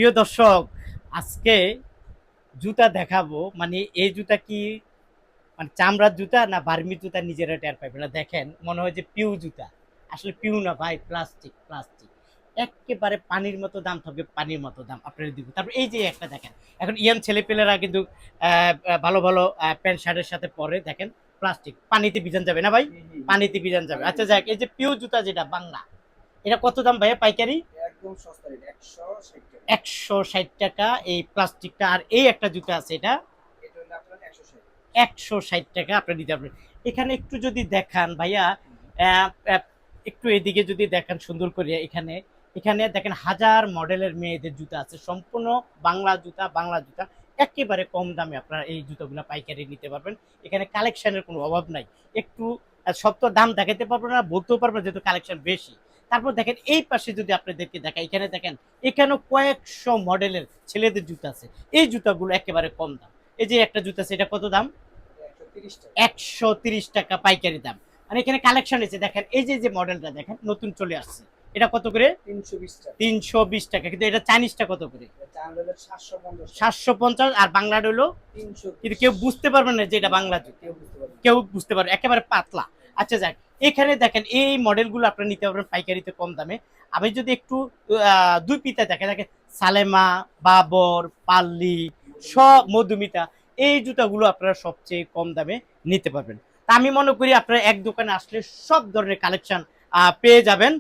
প্রিয় দর্শক, আজকে জুতা দেখাবো। মানে এই জুতা কি মানে চামড়ার জুতা না বার্মি জুতা নিজেরা টের পাইবে না। দেখেন মনে হয় যে পিউ জুতা, আসলে পিউ না ভাই, প্লাস্টিক প্লাস্টিক। একেবারে পানির মতো দাম থাকবে, পানির মতো দাম আপনারা দিব। তারপর এই যে একটা দেখেন, এখন ইয়াং ছেলেপেলেরা কিন্তু ভালো ভালো প্যান্ট শার্টের সাথে পরে দেখেন প্লাস্টিক, পানিতে ভিজান যাবে না ভাই, পানিতে ভিজান যাবে। আচ্ছা যাক, এই যে পিউ জুতা যেটা বাংলা, এটা কত দাম ভাইয়া পাইকারি? একদম সস্তা রেট 160 টাকা। 160 টাকা এই প্লাস্টিকটা। আর এই একটা জুতা আছে, এটা এটা হলো আপনার 160। 160 টাকা আপনি দিতে পারবেন। এখানে একটু যদি দেখান ভাইয়া, আহ, আহ, একটু এদিকে যদি দেখান সুন্দর করে, এখানে এখানে দেখেন হাজার মডেলের মেয়েদের জুতা আছে, সম্পূর্ণ বাংলা জুতা, বাংলা জুতা। একেবারে কম দামে আপনারা এই জুতোগুলো পাইকারি নিতে পারবেন। এখানে কালেকশনের কোনো অভাব নাই। একটু সব তো দাম দেখাতে পারবো না, বলতেও পারবো না, যেহেতু কালেকশন বেশি। তারপর দেখেন এই পাশে যদি আপনাদেরকে দেখাই, এখানে দেখেন এখানেও কয়েকশো মডেলের ছেলেদের জুতা আছে। এই জুতাগুলো একেবারে কম দাম। এই যে একটা জুতা আছে, এটা কত দাম? এটা 130 টাকা। 130 টাকা পাইকারি দাম। মানে এখানে কালেকশন এসে দেখেন, এই যে যে মডেলটা দেখেন নতুন চলে আসছে, এটা কত করে? 320 টাকা। 320 টাকা। কিন্তু এটা চাইনিজটা কত করে? এটা চান্দেলের 750 টাকা। 750। আর বাংলাটা হলো, 330। কিন্তু কেউ বুঝতে পারবে না যে এটা বাংলা জুতা, কেউ বুঝতে পারবে না। কেউ বুঝতে পারবে, একেবারে পাতলা। আচ্ছা যাক, এখানে দেখেন এই মডেলগুলো আপনারা নিতে পারবেন পাইকারিতে কম দামে। আমি যদি একটু দুই পিতা দেখে দেখেন, সালেমা, বাবর, পাল্লি, সব মধুমিতা, এই জুতাগুলো আপনারা সবচেয়ে কম দামে নিতে পারবেন। তা আমি মনে করি আপনারা এক দোকানে আসলে সব ধরনের কালেকশন পেয়ে যাবেন।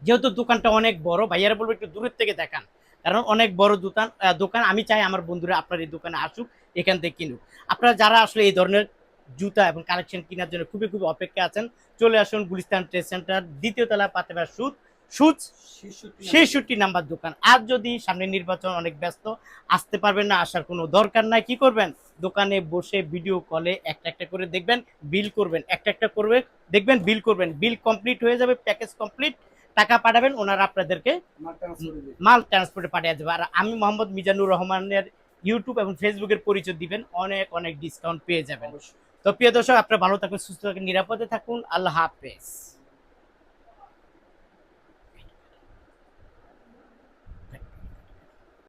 যেহেতু দোকানটা অনেক বড়, ভাইয়ারা বলবো একটু দূরের থেকে দেখান, কারণ অনেক বড় দোকান। দোকান আমি চাই আমার বন্ধুরা আপনার এই দোকানে আসুক, এখান থেকে কিনুক। আপনারা যারা আসলে এই ধরনের জুতা এবং কালেকশন কেনার জন্য খুবই খুবই অপেক্ষা আছেন, চলে আসুন গুলিস্তান ট্রেড সেন্টার, দ্বিতীয় তলা, পাতেবা সুদ সুজ 66 নাম্বার দোকান। আর যদি সামনে নির্বাচন, অনেক ব্যস্ত, আসতে পারবেন না, আসার কোনো দরকার নাই। কি করবেন, দোকানে বসে ভিডিও কলে একটা একটা করে দেখবেন, বিল করবেন, একটা একটা করবে দেখবেন, বিল করবেন, বিল কমপ্লিট হয়ে যাবে, প্যাকেজ কমপ্লিট, টাকা পাঠাবেন, ওনারা আপনাদেরকে মাল ট্রান্সফার করে দিবে। মাল ট্রান্সপোর্টে পাঠিয়ে দেবে। আর আমি মোহাম্মদ মিজানুর রহমানের ইউটিউব এবং ফেসবুকের পরিচয় দিবেন, অনেক অনেক ডিসকাউন্ট পেয়ে যাবেন। অবশ্যই। তো প্রিয় দর্শক, আপনারা ভালো থাকুন, সুস্থ থাকুন, নিরাপদে থাকুন। আল্লাহ হাফেজ।